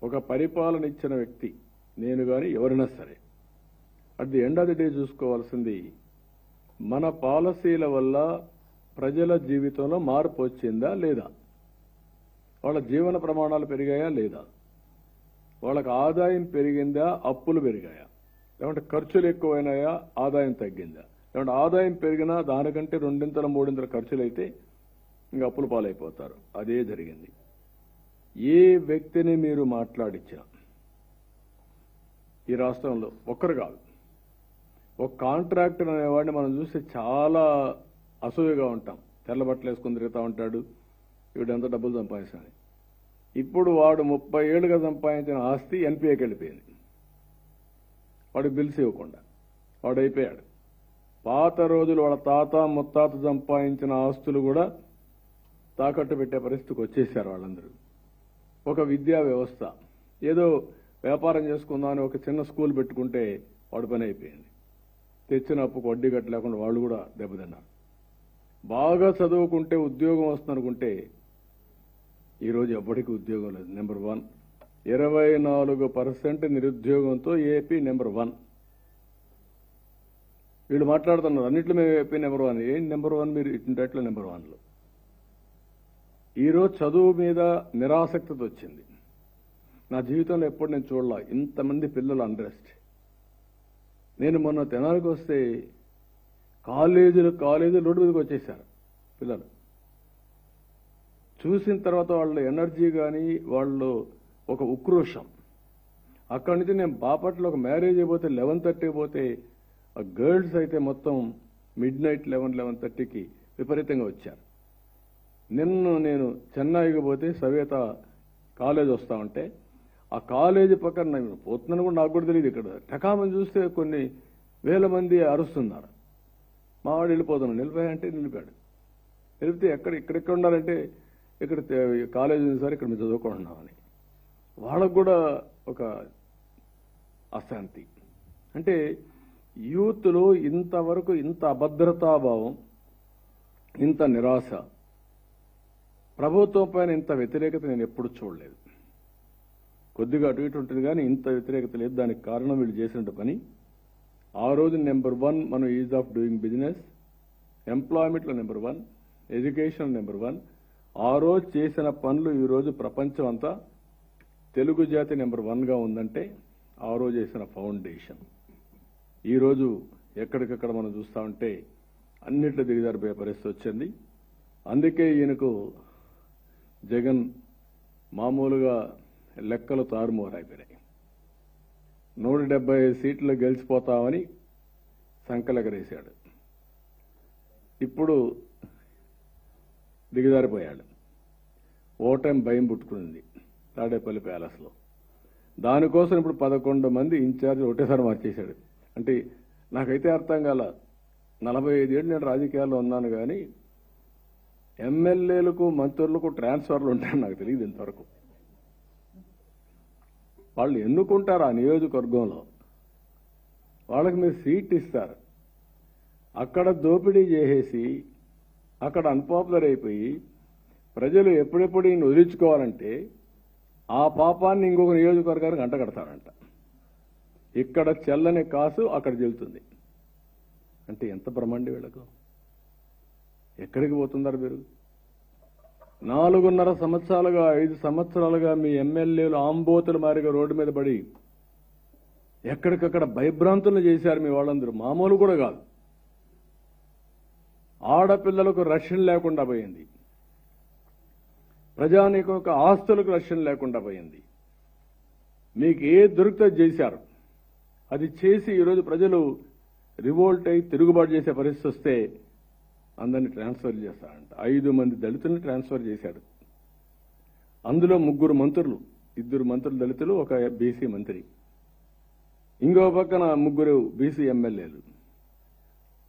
ఒక పరిపాలన ఇచ్చిన వ్యక్తి నేను కానీ ఎవరైనా సరే at the end of the day చూసుకోవాల్సింది మన పాలసీల వల్ల ప్రజల జీవితంలో మార్పు వచ్చిందా లేదా, వాళ్ళ జీవన ప్రమాణాలు పెరిగాయా లేదా, వాళ్ళకి ఆదాయం పెరిగిందా అప్పులు పెరిగాయా, లేకుంటే ఖర్చులు ఎక్కువైనాయా ఆదాయం తగ్గిందా, లేకుంటే ఆదాయం పెరిగినా దానికంటే రెండింతల మూడింతల ఖర్చులు అయితే ఇంకా అప్పులు పాలైపోతారు. అదే జరిగింది. ఏ వ్యక్తిని మీరు మాట్లాడించినా ఈ రాష్ట్రంలో ఒక్కరు కాదు, ఒక కాంట్రాక్టర్ అనేవాడిని మనం చూస్తే చాలా అసూయగా ఉంటాం. తెల్ల బట్టలు వేసుకుని తిరుగుతూ ఉంటాడు, వీడంతా డబ్బులు సంపాదిస్తాను. ఇప్పుడు వాడు 30 ఏళ్లుగా సంపాదించిన ఆస్తి ఎన్పిఏకి వెళ్ళిపోయింది. వాడికి బిల్స్ ఇవ్వకుండా వాడు అయిపోయాడు. పాత రోజులు వాళ్ళ తాత ముత్తాత సంపాదించిన ఆస్తులు కూడా తాకట్టు పెట్టే పరిస్థితికి వచ్చేసారు వాళ్ళందరూ. ఒక విద్యా వ్యవస్థ, ఏదో వ్యాపారం చేసుకుందామని ఒక చిన్న స్కూల్ పెట్టుకుంటే వాడి పని అయిపోయింది. తెచ్చిన అప్పుకు వడ్డీ కట్టలేకుండా వాళ్ళు కూడా దెబ్బతిన్నారు. బాగా చదువుకుంటే ఉద్యోగం వస్తుందనుకుంటే ఈరోజు ఎవ్వడికి ఉద్యోగం లేదు. నెంబర్ 1, 24% నిరుద్యోగంతో ఏపీ నెంబర్ 1. వీళ్ళు మాట్లాడుతున్నారు అన్నింటిలో మేము ఏపీ నెంబర్ 1. ఏం నెంబర్ 1? మీరు ఇంటట్లో నెంబర్ 1లో. ఈరోజు చదువు మీద నిరాసక్తత వచ్చింది. నా జీవితంలో ఎప్పుడు నేను చూడలా ఇంతమంది పిల్లలు అన్రెస్ట్. నేను మొన్న తెనాలికి వస్తే కాలేజీలు రోడ్డు మీదకి వచ్చేసారు పిల్లలు. చూసిన తర్వాత వాళ్ళ ఎనర్జీ కానీ వాళ్ళు ఒక ఉక్రోషం. అక్కడి నుంచి నేను బాపట్లో ఒక మ్యారేజ్ అయిపోతే 11:30 పోతే ఆ గర్ల్స్ అయితే మొత్తం మిడ్-నైట్ 11:30కి విపరీతంగా వచ్చారు. నిన్న నేను చెన్నైకి పోతే సవేత కాలేజ్ వస్తా ఉంటే ఆ కాలేజీ పక్కన నేను పోతున్నాను కూడా నాకు కూడా తెలియదు. ఇక్కడ టకామని చూస్తే కొన్ని వేల మంది అరుస్తున్నారు. మావాడు వెళ్ళిపోతున్నాడు. నిలిపాయంటే నిలిపాడు. నిలిపితే ఇక్కడెక్కడ ఉండాలంటే ఇక్కడ కాలేజ్ ఉంది సార్, ఇక్కడ మీరు చదువుకుంటున్నామని. వాళ్ళకు కూడా ఒక అశాంతి. అంటే యూత్లో ఇంతవరకు ఇంత అభద్రతాభావం, ఇంత నిరాశ, ప్రభుత్వం పైన ఇంత వ్యతిరేకత నేను ఎప్పుడు చూడలేదు. కొద్దిగా అటు ఇటు ఉంటుంది కానీ ఇంత వ్యతిరేకత లేదు. దానికి కారణం వీళ్ళు చేసిన పని. ఆ రోజు నెంబర్ 1 మనం ఈజ్ ఆఫ్ డూయింగ్ బిజినెస్, ఎంప్లాయ్మెంట్లో నెంబర్ 1, ఎడ్యుకేషన్ నెంబర్ 1. ఆ రోజు చేసిన పనులు ఈరోజు ప్రపంచం అంతా తెలుగు జాతి నెంబర్ 1గా ఉందంటే ఆ రోజు చేసిన ఫౌండేషన్. ఈరోజు ఎక్కడికక్కడ మనం చూస్తూ ఉంటే అన్నిట్లో దిగజారిపోయే పరిస్థితి వచ్చింది. అందుకే ఈయనకు జగన్ మామూలుగా లెక్కలు తారుమారైపోయినాయి. 175 సీట్లు గెలిచిపోతామని సంకలెగరేశాడు. ఇప్పుడు దిగజారిపోయాడు. ఓటమి భయం పుట్టుకుంది తాడేపల్లి ప్యాలెస్లో. దానికోసం ఇప్పుడు 11 మంది ఇన్ఛార్జ్ ఒకటేసారి మార్చేశాడు. అంటే నాకైతే అర్థం కాల. 45 ఏళ్ళు నేను రాజకీయాల్లో ఉన్నాను కానీ ఎమ్మెల్యేలకు మంత్రులకు ట్రాన్స్ఫర్లు ఉంటాయని నాకు తెలియదు ఇంతవరకు. వాళ్ళు ఎన్నుకుంటారు ఆ నియోజకవర్గంలో, వాళ్ళకి మీరు సీట్ ఇస్తారు. అక్కడ దోపిడీ చేసేసి అక్కడ అన్పాపులర్ అయిపోయి ప్రజలు ఎప్పుడెప్పుడు ఈయన వదిలించుకోవాలంటే ఆ పాపాన్ని ఇంకొక నియోజకవర్గానికి అంటగడతారంట. ఇక్కడ చెల్లని కాసు అక్కడ చెల్లుతుంది. అంటే ఎంత బ్రహ్మాండి వీళ్ళకు. ఎక్కడికి పోతున్నారు మీరు? 4.5 సంవత్సరాలుగా 5 సంవత్సరాలుగా మీ ఎమ్మెల్యేలు ఆంబోతుల మారిగా రోడ్డు మీద పడి ఎక్కడికక్కడ భయభ్రాంతులు చేశారు మీ వాళ్ళందరూ. మామూలు కూడా కాదు. ఆడపిల్లలకు రక్షణ లేకుండా పోయింది. ప్రజానీకం యొక్క ఆస్తులకు రక్షణ లేకుండా పోయింది. మీకు ఏ దొరికితే చేశారు. అది చేసి ఈరోజు ప్రజలు రివోల్ట్ అయి తిరుగుబాటు చేసే పరిస్థితి వస్తే అందరినీ ట్రాన్స్ఫర్ చేస్తారంట. 5 మంది దళితుల్ని ట్రాన్స్ఫర్ చేశాడు. అందులో 3 మంత్రులు, 2 మంత్రులు దళితులు, ఒక బీసీ మంత్రి, ఇంకో పక్కన 3 బీసీ ఎమ్మెల్యేలు.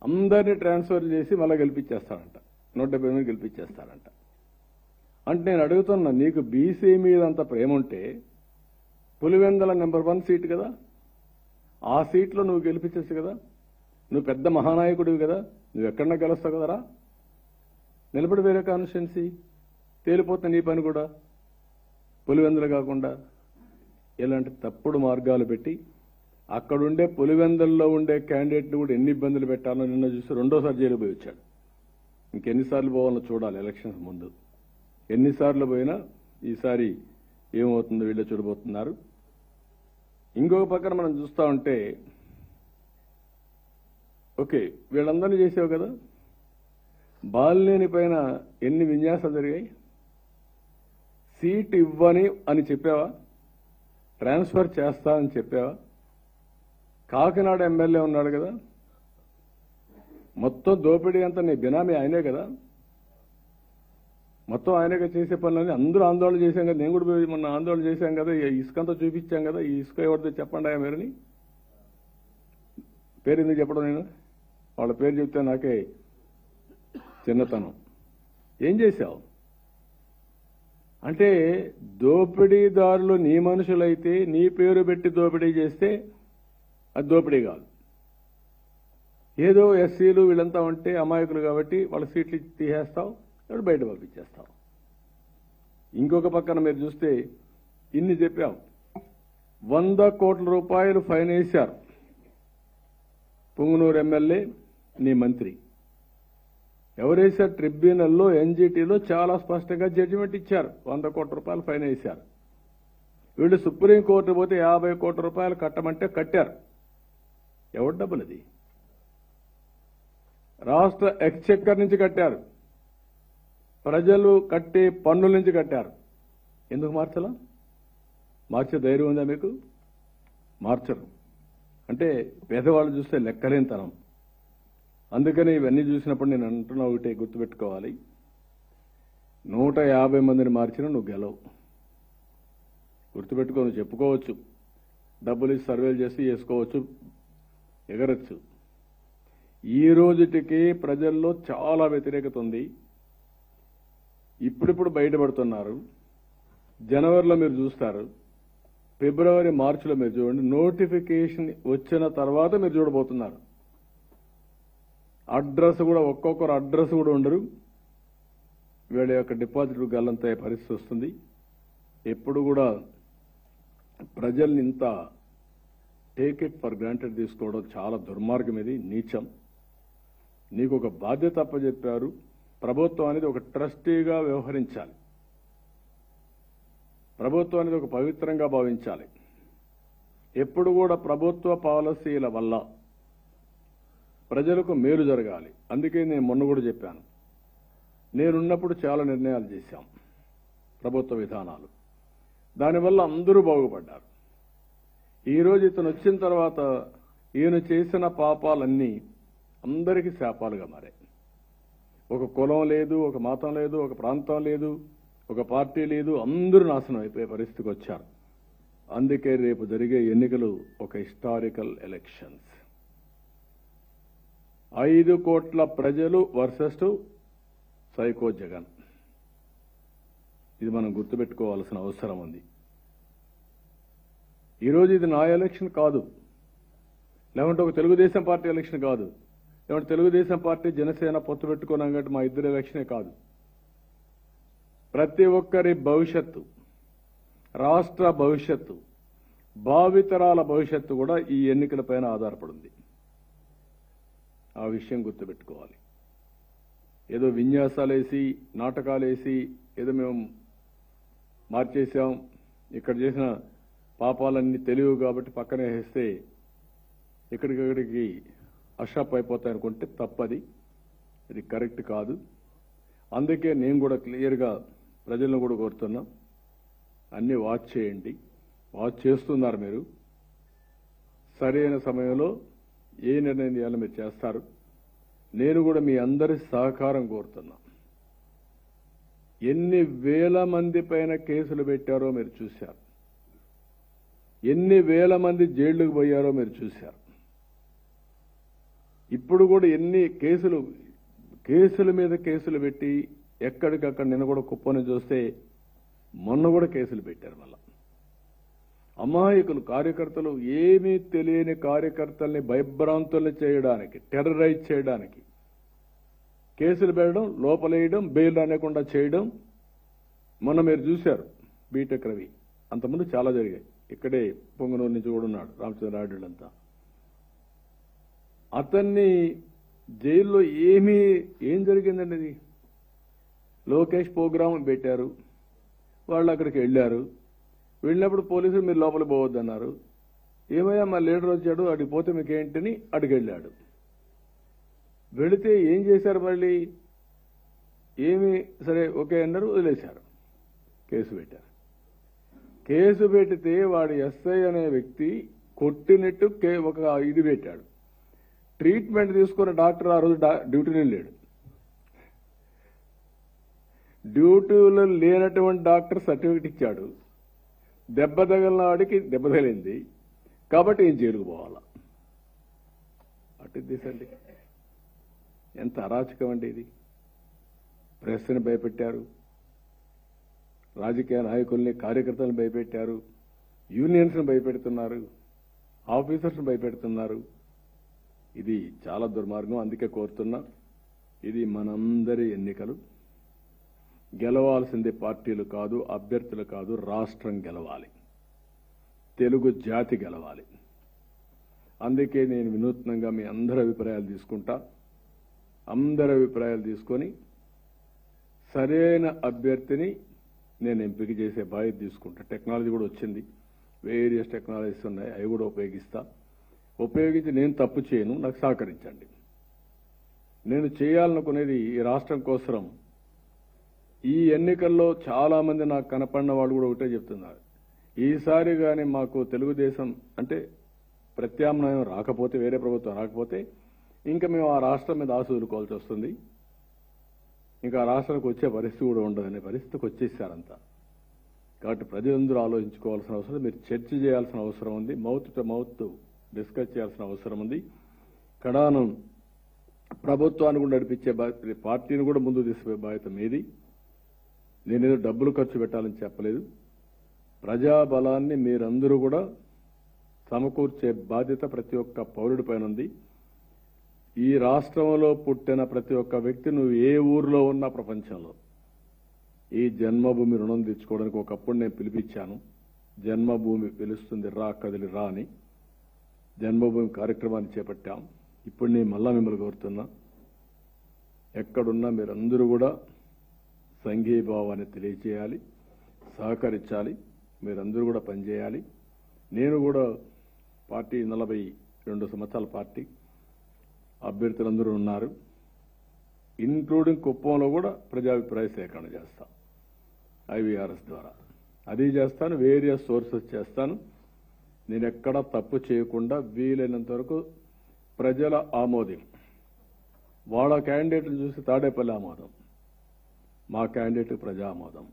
అందరినీ ట్రాన్స్ఫర్ చేసి మళ్ళీ గెలిపించేస్తారంట. 170 మంది గెలిపించేస్తారంట. అంటే నేను అడుగుతున్నా, నీకు బీసీ మీద అంత ప్రేమ ఉంటే పులివెందల నెంబర్ 1 సీట్ కదా, ఆ సీట్లో నువ్వు గెలిపించచ్చు కదా. నువ్వు పెద్ద మహానాయకుడివి కదా, నువ్వు ఎక్కడన్నా గెలుస్తావు కదరా. నిలబడి వేరే కాన్స్టిట్యున్సీ తేలిపోతుంది నీ పని కూడా. పులివెందులు కాకుండా ఇలాంటి తప్పుడు మార్గాలు పెట్టి అక్కడుండే పులివెందల్లో ఉండే క్యాండిడేట్ని కూడా ఎన్ని ఇబ్బందులు పెట్టాలో నిన్న చూసి రెండోసారి జైలు పోయి వచ్చాడు. ఇంకెన్నిసార్లు పోవాలో చూడాలి ఎలక్షన్స్ ముందు. ఎన్నిసార్లు పోయినా ఈసారి ఏమవుతుందో వీళ్ళే చూడబోతున్నారు. ఇంకొక పక్కన మనం చూస్తూ ఉంటే ఓకే వీళ్ళందరినీ చేసావు కదా, బాలినేని పైన ఎన్ని విన్యాసాలు జరిగాయి? సీట్ ఇవ్వని అని చెప్పావా? ట్రాన్స్ఫర్ చేస్తా అని చెప్పావా? కాకినాడ ఎమ్మెల్యే ఉన్నాడు కదా, మొత్తం దోపిడీ అంతా నీ బినామీ ఆయనే కదా, మొత్తం ఆయనగా చేసే పనులని అందరూ ఆందోళన చేశాం కదా, నేను కూడా మొన్న ఆందోళన చేశాం కదా, ఇసుకంతా చూపించాం కదా, ఈ ఇసుక ఎవరితో చెప్పండి ఆయన మీరని. పేరు ఎందుకు చెప్పడం, నేను వాళ్ళ పేరు చెప్తే నాకే చిన్నతనం. ఏం చేశావు అంటే దోపిడీదారులు నీ మనుషులైతే నీ పేరు పెట్టి దోపిడీ చేస్తే అది దోపిడీ కాదు. ఏదో ఎస్సీలు వీళ్ళంతా ఉంటే అమాయకులు కాబట్టి వాళ్ళ సీట్లు తీసేస్తావు, ఇప్పుడు బయట పంపించేస్తావు. ఇంకొక పక్కన మీరు చూస్తే ఇన్ని చెప్పాం, 100 కోట్ల రూపాయలు ఫైన్ వేశారు పుంగనూరు ఎమ్మెల్యే నీ మంత్రి. ఎవరేశారు? ట్రిబ్యునల్లో ఎన్జీటీలో చాలా స్పష్టంగా జడ్జిమెంట్ ఇచ్చారు, 100 కోట్ల రూపాయలు ఫైన్ వేశారు. వీళ్ళు సుప్రీంకోర్టు పోతే 50 కోట్ల రూపాయలు కట్టమంటే కట్టారు. ఎవరి డబ్బులు అది? రాష్ట్ర ఎక్స్చెక్కర్ నుంచి కట్టారు, ప్రజలు కట్టే పన్నుల నుంచి కట్టారు. ఎందుకు మార్చలా? మార్చే ధైర్యం ఉందా మీకు? మార్చరు. అంటే పేదవాళ్ళు చూస్తే లెక్కలేనితనం. అందుకని ఇవన్నీ చూసినప్పుడు నేను అంటున్నా ఒకటే గుర్తుపెట్టుకోవాలి, 150 మందిని మార్చినా నువ్వు గెలవు. గుర్తుపెట్టుకో. నువ్వు చెప్పుకోవచ్చు, డబ్బులు ఇచ్చి సర్వేలు చేసి చేసుకోవచ్చు, ఎగరచ్చు. ఈ రోజుటికి ప్రజల్లో చాలా వ్యతిరేకత ఉంది. ఇప్పుడిప్పుడు బయటపడుతున్నారు. జనవరిలో మీరు చూస్తారు, ఫిబ్రవరి మార్చిలో మీరు చూడండి, నోటిఫికేషన్ వచ్చిన తర్వాత మీరు చూడబోతున్నారు. అడ్రస్ కూడా ఒక్కొక్కరు అడ్రస్ కూడా ఉండరు. వీళ్ళ యొక్క డిపాజిట్ గల్లంత పరిస్థితి వస్తుంది. ఎప్పుడు కూడా ప్రజల్ని ఇంత టేక్ ఇట్ ఫర్ గ్రాంటెడ్ తీసుకోవడం చాలా దుర్మార్గం, ఇది నీచం. నీకు ఒక బాధ్యత అప్పచెప్పారు. ప్రభుత్వం అనేది ఒక ట్రస్టీగా వ్యవహరించాలి. ప్రభుత్వం అనేది ఒక పవిత్రంగా భావించాలి. ఎప్పుడు కూడా ప్రభుత్వ పాలసీల వల్ల ప్రజలకు మేలు జరగాలి. అందుకే నేను మొన్న కూడా చెప్పాను, నేనున్నప్పుడు చాలా నిర్ణయాలు చేశాం, ప్రభుత్వ విధానాలు. దానివల్ల అందరూ బాగుపడ్డారు. ఈరోజు ఇతను వచ్చిన తర్వాత ఈయన చేసిన పాపాలన్నీ అందరికీ శాపాలుగా మారాయి. ఒక కులం లేదు, ఒక మతం లేదు, ఒక ప్రాంతం లేదు, ఒక పార్టీ లేదు, అందరూ నాశనం అయిపోయే పరిస్థితికి వచ్చారు. అందుకే రేపు జరిగే ఎన్నికలు ఒక హిస్టారికల్ ఎలక్షన్స్. 5 కోట్ల ప్రజలు వర్సెస్ సైకో జగన్. ఇది మనం గుర్తుపెట్టుకోవాల్సిన అవసరం ఉంది. ఈరోజు ఇది నా ఎలక్షన్ కాదు, లేకుంటే ఒక తెలుగుదేశం పార్టీ ఎలక్షన్ కాదు, లేకుంటే తెలుగుదేశం పార్టీ జనసేన పొత్తు పెట్టుకున్నాం కాబట్టి మా ఇద్దరు ఎలక్షనే కాదు. ప్రతి ఒక్కరి భవిష్యత్తు, రాష్ట్ర భవిష్యత్తు, భావితరాల భవిష్యత్తు కూడా ఈ ఎన్నికలపైన ఆధారపడింది. ఆ విషయం గుర్తుపెట్టుకోవాలి. ఏదో విన్యాసాలేసి నాటకాలేసి ఏదో మేము మార్చేశాం, ఇక్కడ చేసిన పాపాలన్నీ తెలియవు కాబట్టి పక్కనే వేస్తే ఇక్కడికి అషాప్ అయిపోతాయనుకుంటే తప్పది. ఇది కరెక్ట్ కాదు. అందుకే నేను కూడా క్లియర్గా ప్రజలను కూడా కోరుతున్నా, అన్నీ వాచ్ చేయండి. వాచ్ చేస్తున్నారు మీరు. సరైన సమయంలో ఏ నిర్ణయం చేయాలో మీరు చేస్తారు. నేను కూడా మీ అందరి సహకారం కోరుతున్నా. ఎన్ని వేల మంది పైన కేసులు పెట్టారో మీరు చూశారు, ఎన్ని వేల మంది జైళ్లకు పోయారో మీరు చూశారు. ఇప్పుడు కూడా ఎన్ని కేసుల మీద కేసులు పెట్టి ఎక్కడికక్కడ నిన్న కూడా కుప్పని చూస్తే మొన్న కూడా కేసులు పెట్టారు. మళ్ళా అమాయకులు కార్యకర్తలు, ఏమీ తెలియని కార్యకర్తల్ని భయభ్రాంతుల్ని చేయడానికి, టెర్రరైజ్ చేయడానికి కేసులు పెట్టడం, లోపలేయడం, బెయిల్ అనేకుండా చేయడం. మొన్న మీరు చూశారు బీటెక్ రవి, అంతకుముందు చాలా జరిగాయి. ఇక్కడే పొంగనూరు నుంచి కూడా ఉన్నాడు రామచంద్రారెడ్డిలంతా. అతన్ని జైల్లో ఏం జరిగిందండి? అది లోకేష్ ప్రోగ్రాం పెట్టారు, వాళ్ళు అక్కడికి వెళ్ళారు. వెళ్ళినప్పుడు పోలీసులు మీరు లోపలికి పోవద్దన్నారు. ఏమయ్యా మా లీడర్ వచ్చాడు, అడిగి పోతే మీకేంటని అడిగి వెళ్ళాడు. వెళితే ఏం చేశారు? మళ్ళీ ఏమి సరే ఓకే అన్నారు, వదిలేశారు. కేసు పెట్టారు. కేసు పెడితే వాడు ఎస్ఐ అనే వ్యక్తి కొట్టినట్టు ఒక ఇది పెట్టాడు. ట్రీట్మెంట్ తీసుకున్న డాక్టర్ ఆ రోజు డ్యూటీలో లేడు. డ్యూటీలో లేనటువంటి డాక్టర్ సర్టిఫికెట్ ఇచ్చాడు. దెబ్బ తగిలిన వాడికి దెబ్బ తగిలింది కాబట్టి ఏం జైలుకు పోవాలా? అటు దిశండి. ఎంత అరాచకం అండి ఇది. ప్రెస్ని భయపెట్టారు, రాజకీయ నాయకుల్ని కార్యకర్తలను భయపెట్టారు, యూనియన్స్ని భయపెడుతున్నారు, ఆఫీసర్స్ని భయపెడుతున్నారు. ఇది చాలా దుర్మార్గం. అందుకే కోరుతున్నా, ఇది మనందరి ఎన్నికలు. గెలవాల్సింది పార్టీలు కాదు, అభ్యర్థులు కాదు, రాష్ట్రం గెలవాలి, తెలుగు జాతి గెలవాలి. అందుకే నేను వినూత్నంగా మీ అందరి అభిప్రాయాలు తీసుకుంటా. అందరి అభిప్రాయాలు తీసుకొని సరైన అభ్యర్థిని నేను ఎంపిక చేసే బాధ్యత తీసుకుంటా. టెక్నాలజీ కూడా వచ్చింది, వేరియస్ టెక్నాలజీస్ ఉన్నాయి, అవి కూడా ఉపయోగించి నేను తప్పు చేయను, నాకు సహకరించండి. నేను చేయాలనుకునేది ఈ రాష్ట్రం కోసం. ఈ ఎన్నికల్లో చాలా మంది నాకు కనపడిన వాళ్ళు కూడా ఒకటే చెప్తున్నారు, ఈసారి కానీ మాకు తెలుగుదేశం అంటే ప్రత్యామ్నాయం రాకపోతే, వేరే ప్రభుత్వం రాకపోతే ఇంకా మేము ఆ రాష్ట్రం మీద ఆశ వదులుకోవాల్సి వస్తుంది, ఇంకా ఆ రాష్ట్రానికి వచ్చే పరిస్థితి కూడా ఉండదనే పరిస్థితికి వచ్చేసారంతా. కాబట్టి ప్రజలందరూ ఆలోచించుకోవాల్సిన అవసరం, మీరు చర్చ చేయాల్సిన అవసరం ఉంది, మౌత్ టు మౌత్ డిస్కస్ చేయాల్సిన అవసరం ఉంది. కడానం ప్రభుత్వాన్ని కూడా నడిపించే బాధ్యత, పార్టీని కూడా ముందుకు తీసుకుపోయే బాధ్యత మీది. నేనేదో డబ్బులు ఖర్చు పెట్టాలని చెప్పలేదు. ప్రజాబలాన్ని మీరందరూ కూడా సమకూర్చే బాధ్యత ప్రతి ఒక్క పౌరుడి పైన ఉంది. ఈ రాష్ట్రంలో పుట్టిన ప్రతి ఒక్క వ్యక్తి, నువ్వు ఏ ఊర్లో ఉన్నా ప్రపంచంలో, ఈ జన్మభూమి రుణం తెచ్చుకోవడానికి ఒకప్పుడు నేను పిలిపించాను. జన్మభూమి పిలుస్తుంది రా కదిలి రా అని జన్మభూమి కార్యక్రమాన్ని చేపట్టాం. ఇప్పుడు నేను మళ్ళా మిమ్మల్ని కోరుతున్నా, ఎక్కడున్నా మీరందరూ కూడా సంఘీభావాన్ని తెలియచేయాలి, సహకరించాలి, మీరందరూ కూడా పనిచేయాలి. నేను కూడా పార్టీ 42 సంవత్సరాల పార్టీ, అభ్యర్థులందరూ ఉన్నారు, ఇంక్లూడింగ్ కుప్పంలో కూడా ప్రజాభిప్రాయ సేకరణ చేస్తాం IVRS ద్వారా. అది చేస్తాను, వేరియస్ సోర్సెస్ చేస్తాను. నేను ఎక్కడా తప్పు చేయకుండా వీలైనంత వరకు ప్రజల ఆమోదం, వాళ్ళ క్యాండిడేట్లు చూసి తాడేపల్లి ఆమోదం, మా క్యాండిడేట్ ప్రజా ఆమోదం.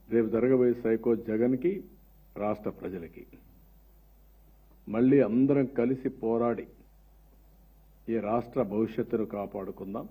రేపు జరగబోయే సైకో జగన్కి, రాష్ట్ర ప్రజలకి మళ్ళీ అందరం కలిసి పోరాడి ఈ రాష్ట్ర భవిష్యత్తును కాపాడుకుందాం.